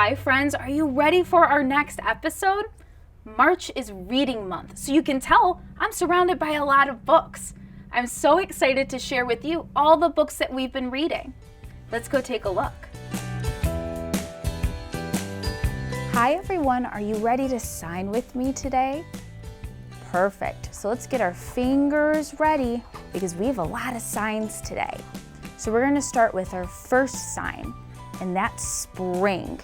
Hi friends, are you ready for our next episode? March is reading month, so you can tell I'm surrounded by a lot of books. I'm so excited to share with you all the books that we've been reading. Let's go take a look. Hi everyone, are you ready to sign with me today? Perfect, so let's get our fingers ready because we have a lot of signs today. So we're going to start with our first sign, and that's spring.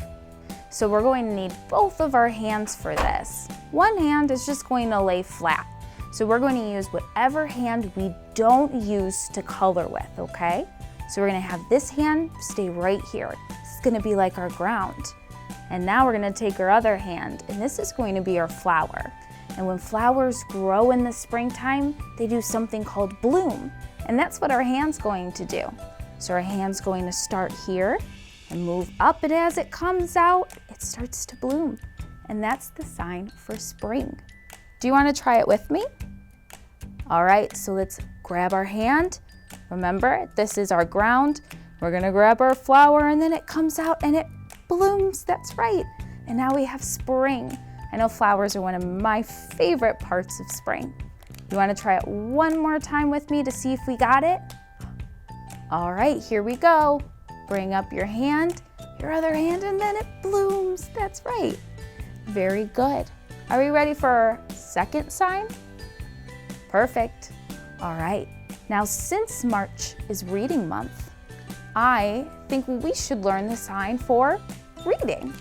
So we're going to need both of our hands for this. One hand is just going to lay flat. So we're going to use whatever hand we don't use to color with, okay? So we're going to have this hand stay right here. This is going to be like our ground. And now we're going to take our other hand, and this is going to be our flower. And when flowers grow in the springtime, they do something called bloom. And that's what our hand's going to do. So our hand's going to start here and move up, and as it comes out, it starts to bloom. And that's the sign for spring. Do you want to try it with me? All right, so let's grab our hand. Remember, this is our ground. We're gonna grab our flower, and then it comes out and it blooms. That's right. And now we have spring. I know flowers are one of my favorite parts of spring. You want to try it one more time with me to see if we got it? All right, here we go. Bring up your hand, your other hand, and then it blooms. That's right. Very good. Are we ready for our second sign? Perfect. All right. Now, since March is reading month, I think we should learn the sign for reading.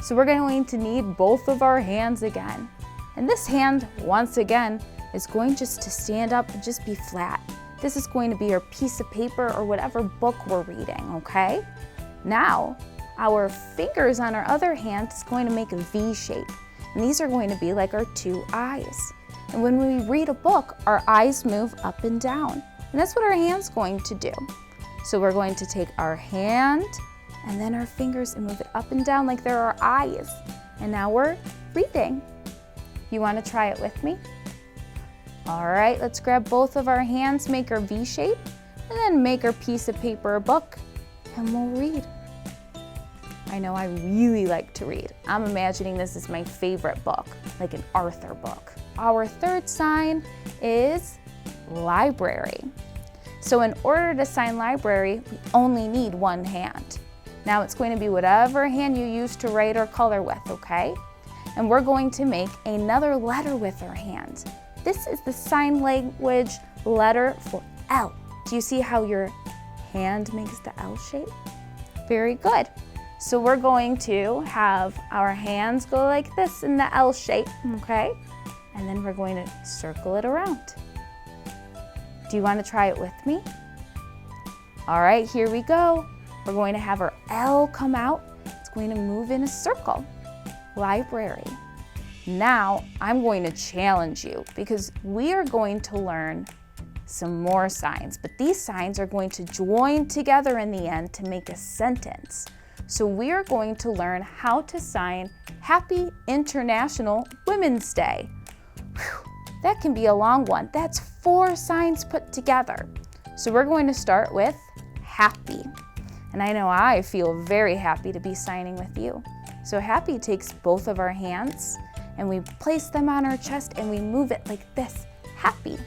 So we're going to need both of our hands again. And this hand, once again, is going just to stand up and just be flat. This is going to be our piece of paper or whatever book we're reading, okay? Now, our fingers on our other hand is going to make a V shape. And these are going to be like our two eyes. And when we read a book, our eyes move up and down. And that's what our hand's going to do. So we're going to take our hand and then our fingers and move it up and down like they're our eyes. And now we're reading. You want to try it with me? All right, let's grab both of our hands, make our V shape, and then make our piece of paper a book, and we'll read. I know I really like to read. I'm imagining this is my favorite book, like an Arthur book. Our third sign is library. So in order to sign library, we only need one hand. Now it's going to be whatever hand you use to write or color with, okay? And we're going to make another letter with our hand. This is the sign language letter for L. Do you see how your hand makes the L shape? Very good. So we're going to have our hands go like this in the L shape, okay? And then we're going to circle it around. Do you want to try it with me? All right, here we go. We're going to have our L come out. It's going to move in a circle. Library. Now, I'm going to challenge you because we are going to learn some more signs, but these signs are going to join together in the end to make a sentence. So we are going to learn how to sign Happy International Women's Day. Whew, that can be a long one. That's 4 signs put together. So we're going to start with happy. And I know I feel very happy to be signing with you. So happy takes both of our hands and we place them on our chest and we move it like this, happy.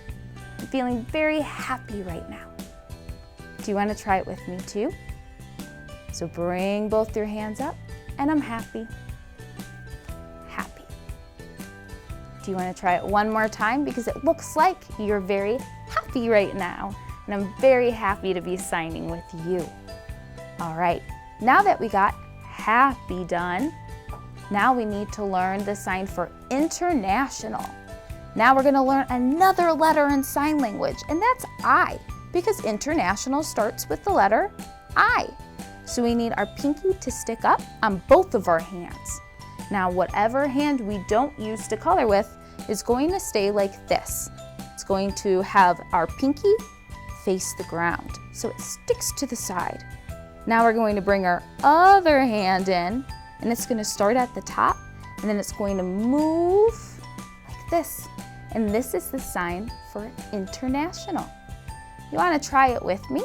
I'm feeling very happy right now. Do you want to try it with me too? So bring both your hands up and I'm happy. Happy. Do you want to try it one more time? Because it looks like you're very happy right now. And I'm very happy to be signing with you. All right, now that we got happy done, now we need to learn the sign for international. Now we're going to learn another letter in sign language, and that's I, because international starts with the letter I. So we need our pinky to stick up on both of our hands. Now, whatever hand we don't use to color with is going to stay like this. It's going to have our pinky face the ground, so it sticks to the side. Now we're going to bring our other hand in, and it's going to start at the top, and then it's going to move like this. And this is the sign for international. You want to try it with me?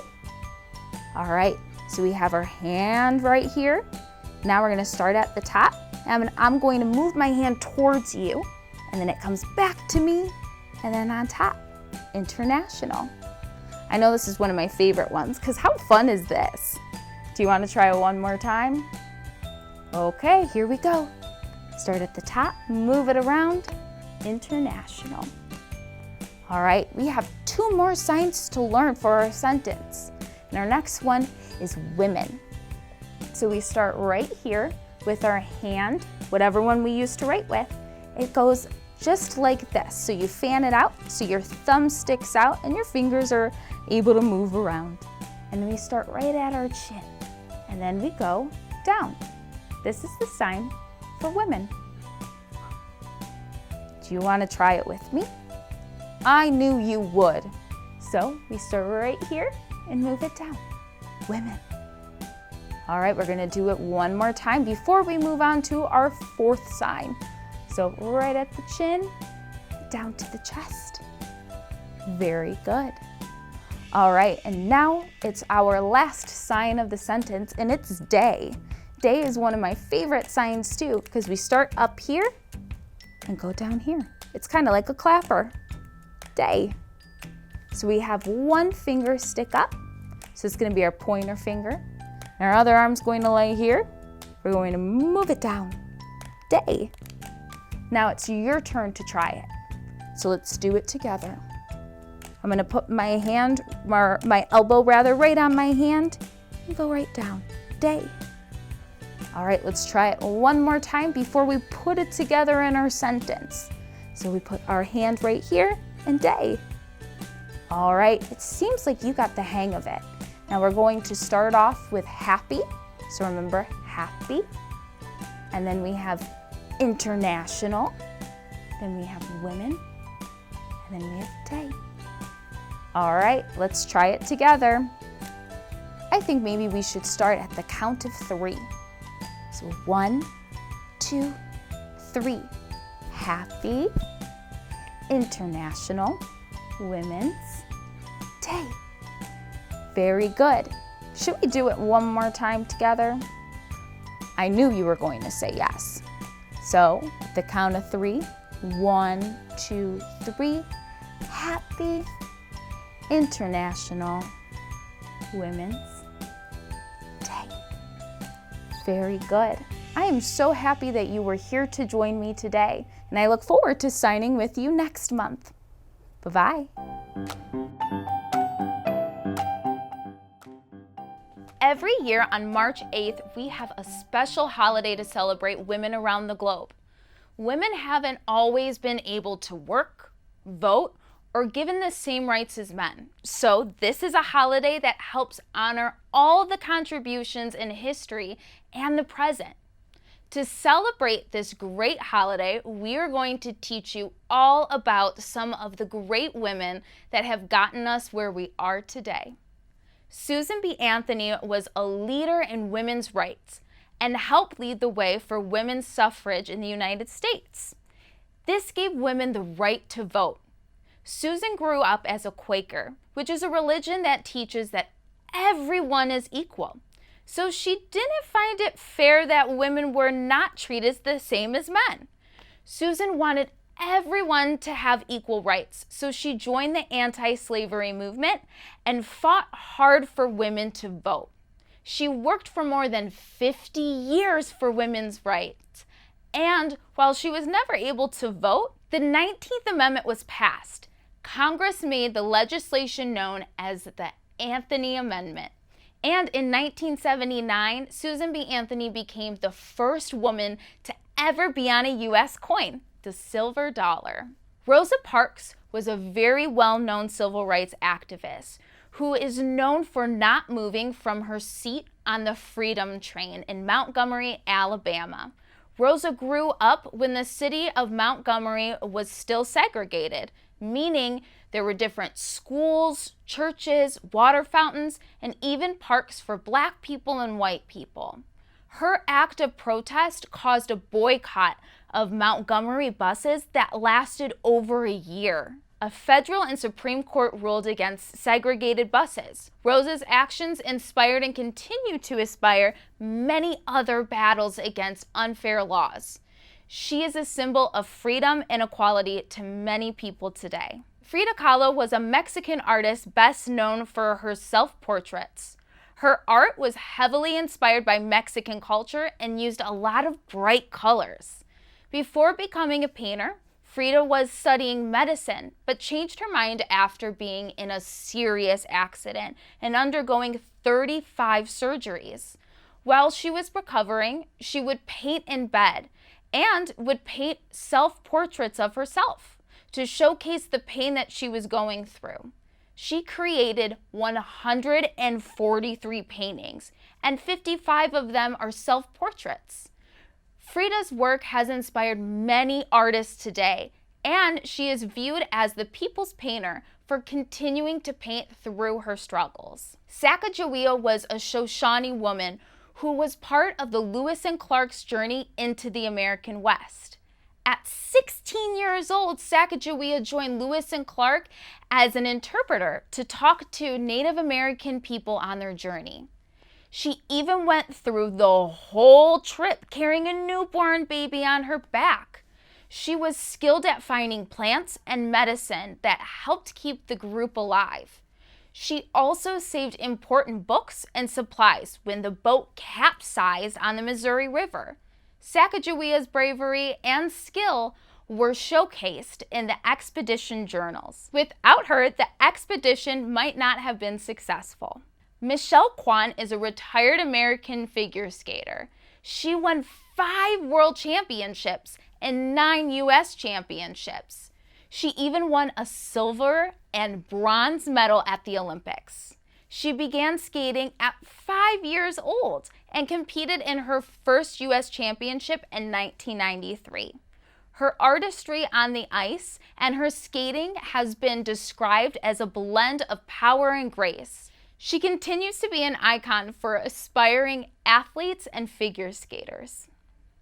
All right, so we have our hand right here, Now we're gonna start at the top. And I'm going to move my hand towards you, and then it comes back to me, and then on top, international. I know this is one of my favorite ones, because how fun is this? Do you want to try it one more time? Okay, here we go. Start at the top, move it around, international. All right, we have 2 more signs to learn for our sentence. And our next one is women. So we start right here with our hand, whatever one we used to write with. It goes just like this. So you fan it out, so your thumb sticks out and your fingers are able to move around. And we start right at our chin. And then we go down. This is the sign for women. Do you want to try it with me? I knew you would. So we start right here and move it down. Women. All right, we're gonna do it one more time before we move on to our 4th sign. So right at the chin, down to the chest. Very good. All right, and now it's our last sign of the sentence, and it's day. Day is one of my favorite signs too, because we start up here and go down here. It's kind of like a clapper. Day. So we have one finger stick up, so it's going to be our pointer finger. And our other arm's going to lay here. We're going to move it down. Day. Now it's your turn to try it. So let's do it together. I'm going to put my hand, my elbow rather, right on my hand and go right down. Day. All right, let's try it one more time before we put it together in our sentence. So we put our hand right here and day. All right, it seems like you got the hang of it. Now we're going to start off with happy. So remember, happy. And then we have international. Then we have women. And then we have day. All right, let's try it together. I think maybe we should start at the count of 3. So 1, 2, 3. Happy, international, women's, day. Very good. Should we do it one more time together? I knew you were going to say yes. So the count of 3, 1, 2, 3. Happy, international, women's, day. Very good. I am so happy that you were here to join me today, and I look forward to signing with you next month. Bye-bye. Every year on March 8th, we have a special holiday to celebrate women around the globe. Women haven't always been able to work, vote, or given the same rights as men. So this is a holiday that helps honor all the contributions in history and the present. To celebrate this great holiday, we are going to teach you all about some of the great women that have gotten us where we are today. Susan B. Anthony was a leader in women's rights and helped lead the way for women's suffrage in the United States. This gave women the right to vote. Susan grew up as a Quaker, which is a religion that teaches that everyone is equal. So she didn't find it fair that women were not treated the same as men. Susan wanted everyone to have equal rights, so she joined the anti-slavery movement and fought hard for women to vote. She worked for more than 50 years for women's rights. And while she was never able to vote, the 19th Amendment was passed. Congress made the legislation known as the Anthony Amendment. And in 1979, Susan B. Anthony became the first woman to ever be on a U.S. coin, the silver dollar. Rosa Parks was a very well-known civil rights activist who is known for not moving from her seat on the Freedom Train in Montgomery, Alabama. Rosa grew up when the city of Montgomery was still segregated, meaning there were different schools, churches, water fountains, and even parks for Black people and white people. Her act of protest caused a boycott of Montgomery buses that lasted over a year. a federal and Supreme Court ruled against segregated buses. Rose's actions inspired and continue to inspire many other battles against unfair laws. She is a symbol of freedom and equality to many people today. Frida Kahlo was a Mexican artist best known for her self-portraits. Her art was heavily inspired by Mexican culture and used a lot of bright colors. Before becoming a painter, Frida was studying medicine, but changed her mind after being in a serious accident and undergoing 35 surgeries. While she was recovering, she would paint in bed and would paint self-portraits of herself to showcase the pain that she was going through. She created 143 paintings, and 55 of them are self-portraits. Frida's work has inspired many artists today, and she is viewed as the people's painter for continuing to paint through her struggles. Sacagawea was a Shoshone woman who was part of the Lewis and Clark's journey into the American West. At 16 years old, Sacagawea joined Lewis and Clark as an interpreter to talk to Native American people on their journey. She even went through the whole trip carrying a newborn baby on her back. She was skilled at finding plants and medicine that helped keep the group alive. She also saved important books and supplies when the boat capsized on the Missouri River. Sacagawea's bravery and skill were showcased in the expedition journals. Without her, the expedition might not have been successful. Michelle Kwan is a retired American figure skater. She won 5 world championships and 9 U.S. championships. She even won a silver and bronze medal at the Olympics. She began skating at 5 years old and competed in her first U.S. championship in 1993. Her artistry on the ice and her skating has been described as a blend of power and grace. She continues to be an icon for aspiring athletes and figure skaters.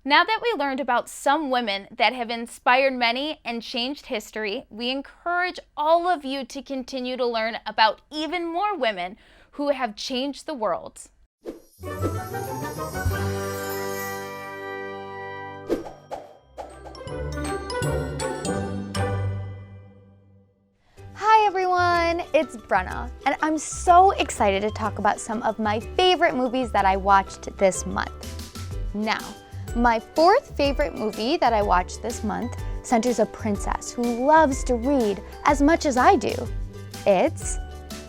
Now that we learned about some women that have inspired many and changed history, we encourage all of you to continue to learn about even more women who have changed the world. Hi everyone, it's Brenna, and I'm so excited to talk about some of my favorite movies that I watched this month. Now, my 4th favorite movie that I watched this month centers a princess who loves to read as much as I do. It's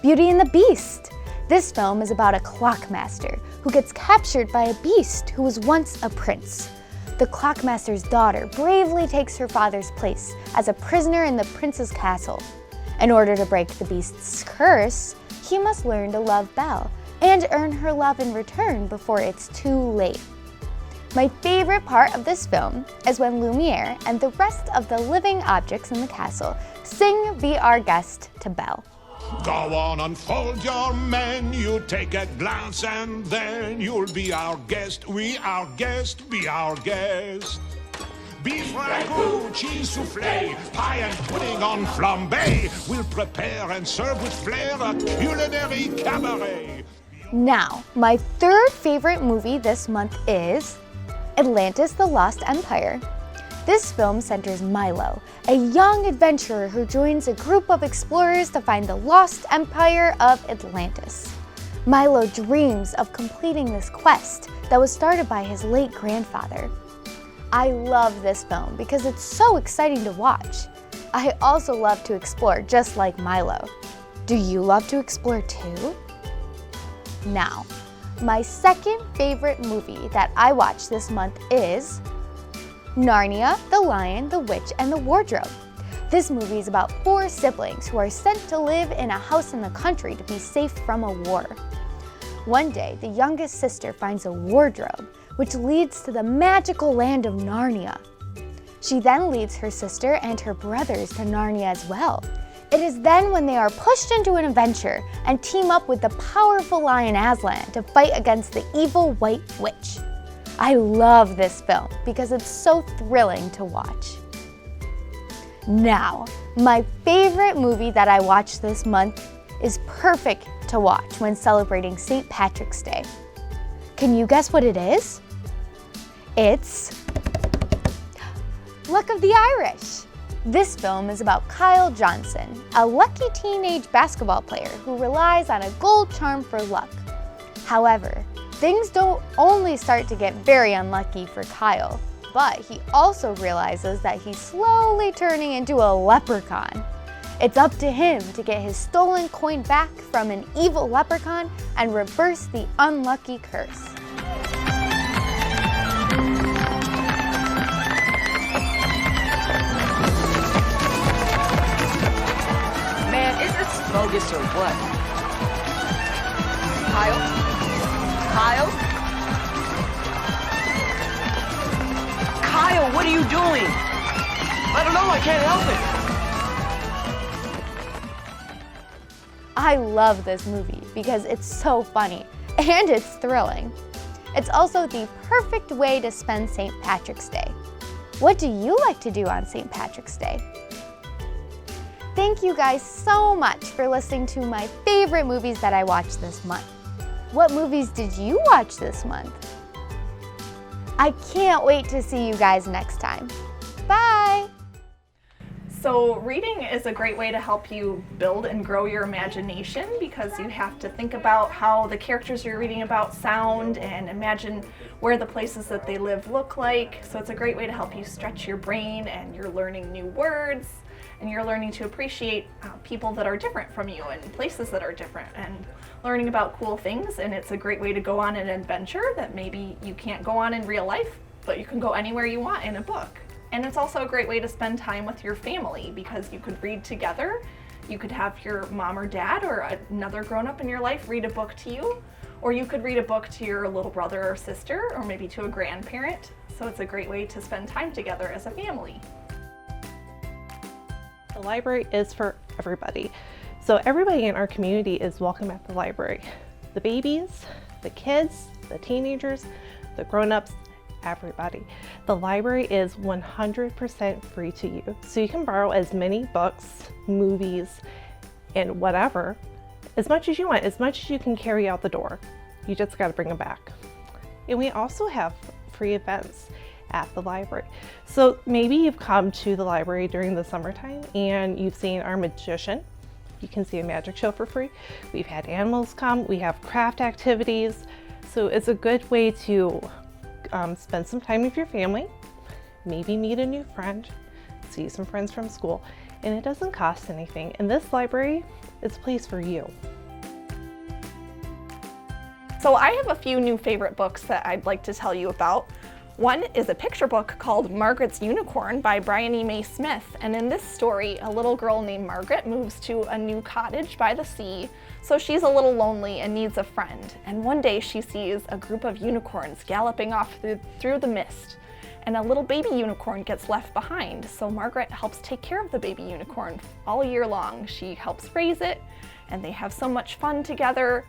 Beauty and the Beast. This film is about a clockmaster who gets captured by a beast who was once a prince. The clockmaster's daughter bravely takes her father's place as a prisoner in the prince's castle. In order to break the beast's curse, he must learn to love Belle and earn her love in return before it's too late. My favorite part of this film is when Lumiere and the rest of the living objects in the castle sing Be Our Guest to Belle. Go on, unfold your menu, take a glance and then you'll be our guest. We our guest, be our guest. Beef ragout, cheese soufflé, pie and pudding on flambé. We'll prepare and serve with flair a culinary cabaret. Now, my 3rd favorite movie this month is Atlantis: The Lost Empire. This film centers Milo, a young adventurer who joins a group of explorers to find the lost empire of Atlantis. Milo dreams of completing this quest that was started by his late grandfather. I love this film because it's so exciting to watch. I also love to explore just like Milo. Do you love to explore too? Now, my 2nd favorite movie that I watched this month is Narnia, the Lion, the Witch, and the Wardrobe. This movie is about 4 siblings who are sent to live in a house in the country to be safe from a war. One day, the youngest sister finds a wardrobe, which leads to the magical land of Narnia. She then leads her sister and her brothers to Narnia as well. It is then when they are pushed into an adventure and team up with the powerful lion Aslan to fight against the evil White Witch. I love this film because it's so thrilling to watch. Now, my favorite movie that I watched this month is perfect to watch when celebrating St. Patrick's Day. Can you guess what it is? It's Luck of the Irish. This film is about Kyle Johnson, a lucky teenage basketball player who relies on a gold charm for luck. However, things don't only start to get very unlucky for Kyle, but he also realizes that he's slowly turning into a leprechaun. It's up to him to get his stolen coin back from an evil leprechaun and reverse the unlucky curse. Man, is this bogus or what? Kyle? Kyle? Kyle, what are you doing? I don't know, I can't help it. I love this movie because it's so funny and it's thrilling. It's also the perfect way to spend St. Patrick's Day. What do you like to do on St. Patrick's Day? Thank you guys so much for listening to my favorite movies that I watched this month. What movies did you watch this month? I can't wait to see you guys next time. Bye! So reading is a great way to help you build and grow your imagination because you have to think about how the characters you're reading about sound and imagine where the places that they live look like. So it's a great way to help you stretch your brain, and you're learning new words and you're learning to appreciate people that are different from you and places that are different and learning about cool things. And it's a great way to go on an adventure that maybe you can't go on in real life, but you can go anywhere you want in a book. And it's also a great way to spend time with your family because you could read together. You could have your mom or dad or another grown-up in your life read a book to you, or you could read a book to your little brother or sister, or maybe to a grandparent. So it's a great way to spend time together as a family. The library is for everybody. So everybody in our community is welcome at the library. The babies, the kids, the teenagers, the grown-ups, everybody. The library is 100% free to you. So you can borrow as many books, movies, and whatever, as much as you want, as much as you can carry out the door. You just gotta bring them back. And we also have free events at the library. So maybe you've come to the library during the summertime and you've seen our magician. You can see a magic show for free. We've had animals come, we have craft activities. So it's a good way to spend some time with your family, maybe meet a new friend, see some friends from school, and it doesn't cost anything. And this library is a place for you. So I have a few new favorite books that I'd like to tell you about. One is a picture book called Margaret's Unicorn by Brian E. May Smith. And in this story, a little girl named Margaret moves to a new cottage by the sea. So she's a little lonely and needs a friend. And one day she sees a group of unicorns galloping off through the mist. And a little baby unicorn gets left behind. So Margaret helps take care of the baby unicorn all year long. She helps raise it, and they have so much fun together.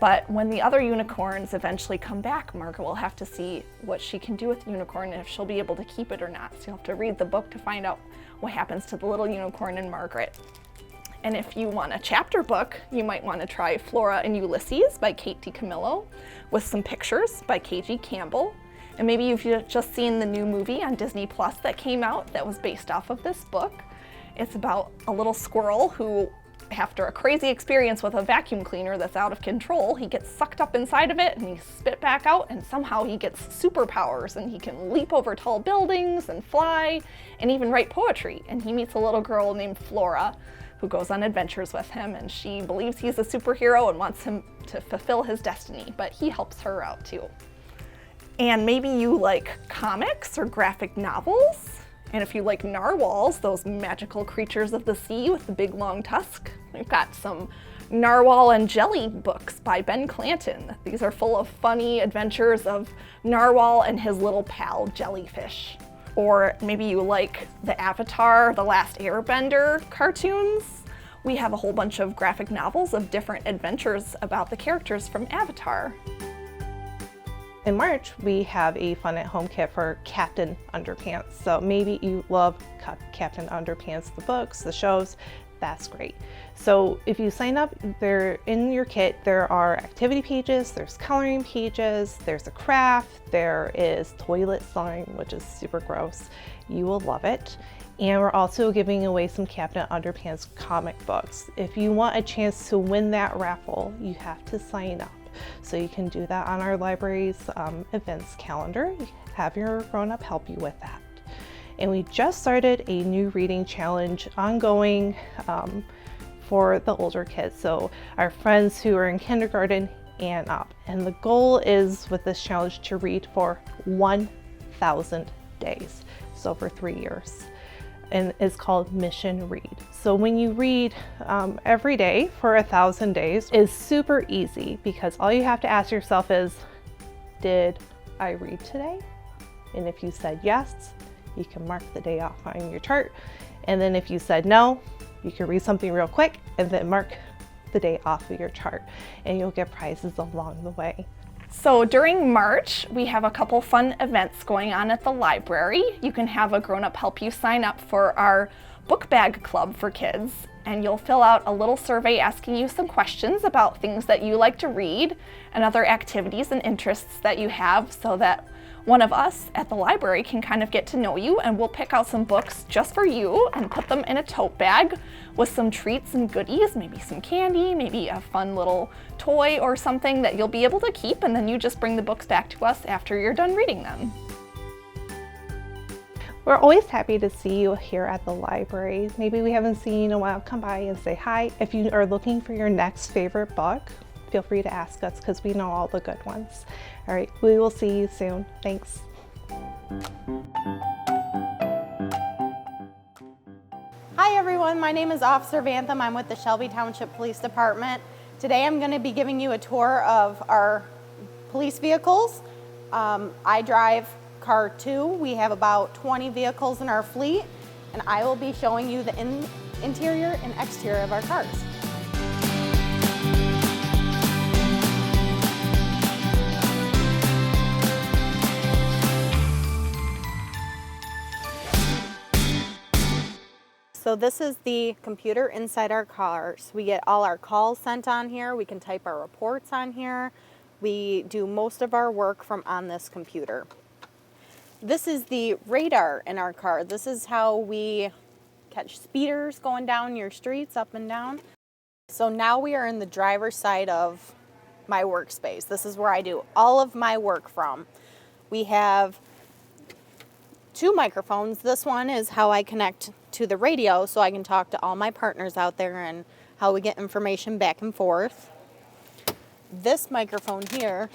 But when the other unicorns eventually come back, Margaret will have to see what she can do with the unicorn and if she'll be able to keep it or not. So you'll have to read the book to find out what happens to the little unicorn and Margaret. And if you want a chapter book, you might want to try Flora and Ulysses by Kate DiCamillo with some pictures by K.G. Campbell. And maybe you've just seen the new movie on Disney Plus that came out that was based off of this book. It's about a little squirrel who, after a crazy experience with a vacuum cleaner that's out of control, he gets sucked up inside of it and he's spit back out, and somehow he gets superpowers and he can leap over tall buildings and fly and even write poetry. And he meets a little girl named Flora who goes on adventures with him, and she believes he's a superhero and wants him to fulfill his destiny, but he helps her out too. And maybe you like comics or graphic novels. And if you like narwhals, those magical creatures of the sea with the big long tusk, we've got some Narwhal and Jelly books by Ben Clanton. These are full of funny adventures of Narwhal and his little pal Jellyfish. Or maybe you like the Avatar, The Last Airbender cartoons. We have a whole bunch of graphic novels of different adventures about the characters from Avatar. In March, we have a Fun at Home kit for Captain Underpants. So maybe you love Captain Underpants, the books, the shows, that's great. So if you sign up, there in your kit, there are activity pages, there's coloring pages, there's a craft, there is toilet slime, which is super gross. You will love it. And we're also giving away some Captain Underpants comic books. If you want a chance to win that raffle, you have to sign up. So you can do that on our library's events calendar. Have your grown-up help you with that. And we just started a new reading challenge ongoing for the older kids. So our friends who are in kindergarten and up. And the goal is with this challenge to read for 1,000 days. So for 3 years. And it's called Mission Read. So when you read every day for 1,000 days is super easy because all you have to ask yourself is, did I read today? And if you said yes, you can mark the day off on your chart. And then if you said no, you can read something real quick and then mark the day off of your chart, and you'll get prizes along the way. So during March, we have a couple fun events going on at the library. You can have a grown-up help you sign up for our book bag club for kids, and you'll fill out a little survey asking you some questions about things that you like to read and other activities and interests that you have, so that one of us at the library can kind of get to know you, and we'll pick out some books just for you and put them in a tote bag with some treats and goodies, maybe some candy, maybe a fun little toy or something that you'll be able to keep, and then you just bring the books back to us after you're done reading them. We're always happy to see you here at the library. Maybe we haven't seen you in a while, come by and say hi. If you are looking for your next favorite book, feel free to ask us because we know all the good ones. All right, we will see you soon. Thanks. Hi everyone, my name is Officer Vantham. I'm with the Shelby Township Police Department. Today I'm going to be giving you a tour of our police vehicles. I drive car 2. We have about 20 vehicles in our fleet, and I will be showing you the interior and exterior of our cars. So this is the computer inside our cars. We get all our calls sent on here. We can type our reports on here. We do most of our work from on this computer. This is the radar in our car. This is how we catch speeders going down your streets, up and down. So now we are in the driver's side of my workspace. This is where I do all of my work from. We have 2 microphones. This one is how I connect to the radio so I can talk to all my partners out there and how we get information back and forth. This microphone here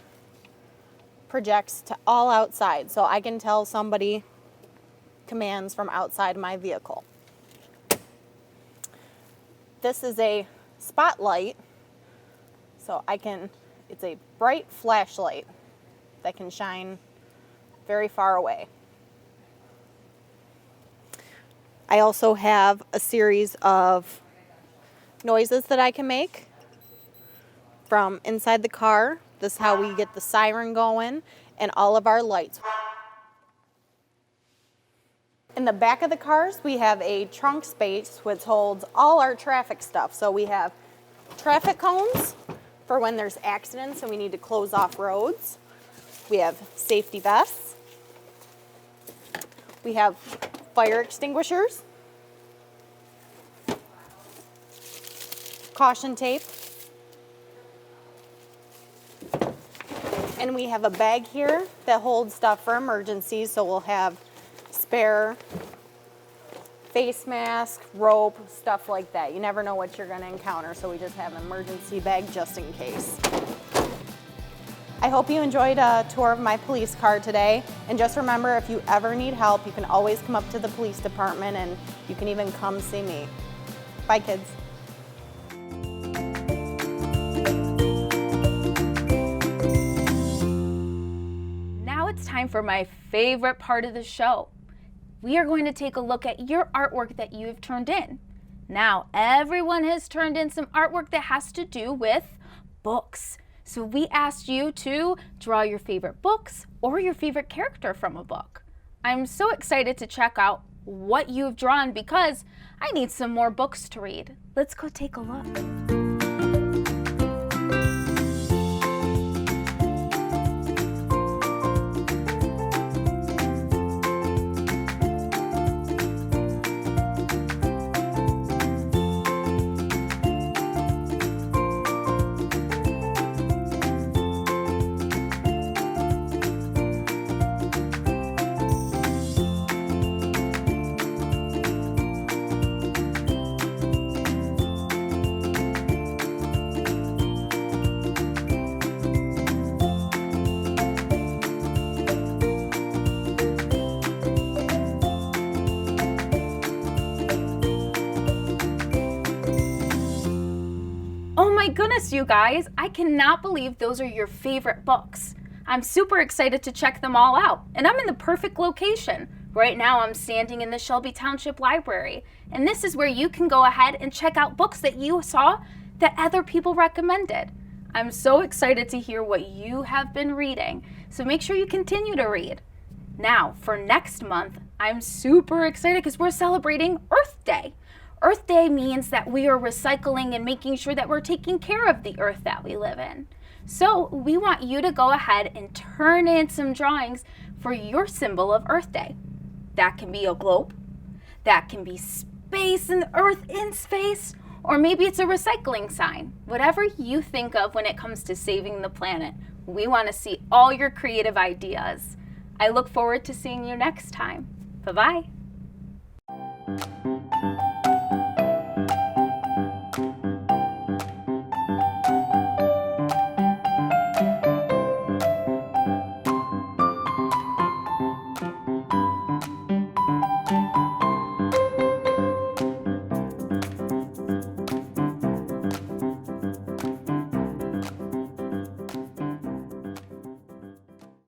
projects to all outside, so I can tell somebody commands from outside my vehicle. This is a spotlight, so it's a bright flashlight that can shine very far away. I also have a series of noises that I can make from inside the car. This is how we get the siren going and all of our lights. In the back of the cars, we have a trunk space which holds all our traffic stuff. So we have traffic cones for when there's accidents and we need to close off roads. We have safety vests. We have fire extinguishers, caution tape, and we have a bag here that holds stuff for emergencies. So we'll have spare face mask, rope, stuff like that. You never know what you're going to encounter, so we just have an emergency bag just in case. I hope you enjoyed a tour of my police car today, and just remember, if you ever need help, you can always come up to the police department, and you can even come see me. Bye, kids. Now it's time for my favorite part of the show. We are going to take a look at your artwork that you have turned in. Now, everyone has turned in some artwork that has to do with books. So we asked you to draw your favorite books or your favorite character from a book. I'm so excited to check out what you've drawn because I need some more books to read. Let's go take a look. Oh my goodness, you guys, I cannot believe those are your favorite books. I'm super excited to check them all out, and I'm in the perfect location. Right now I'm standing in the Shelby Township Library, and this is where you can go ahead and check out books that you saw that other people recommended. I'm so excited to hear what you have been reading, so make sure you continue to read. Now, for next month, I'm super excited because we're celebrating Earth Day. Earth Day means that we are recycling and making sure that we're taking care of the earth that we live in. So we want you to go ahead and turn in some drawings for your symbol of Earth Day. That can be a globe, that can be space and earth in space, or maybe it's a recycling sign. Whatever you think of when it comes to saving the planet, we want to see all your creative ideas. I look forward to seeing you next time. Bye-bye.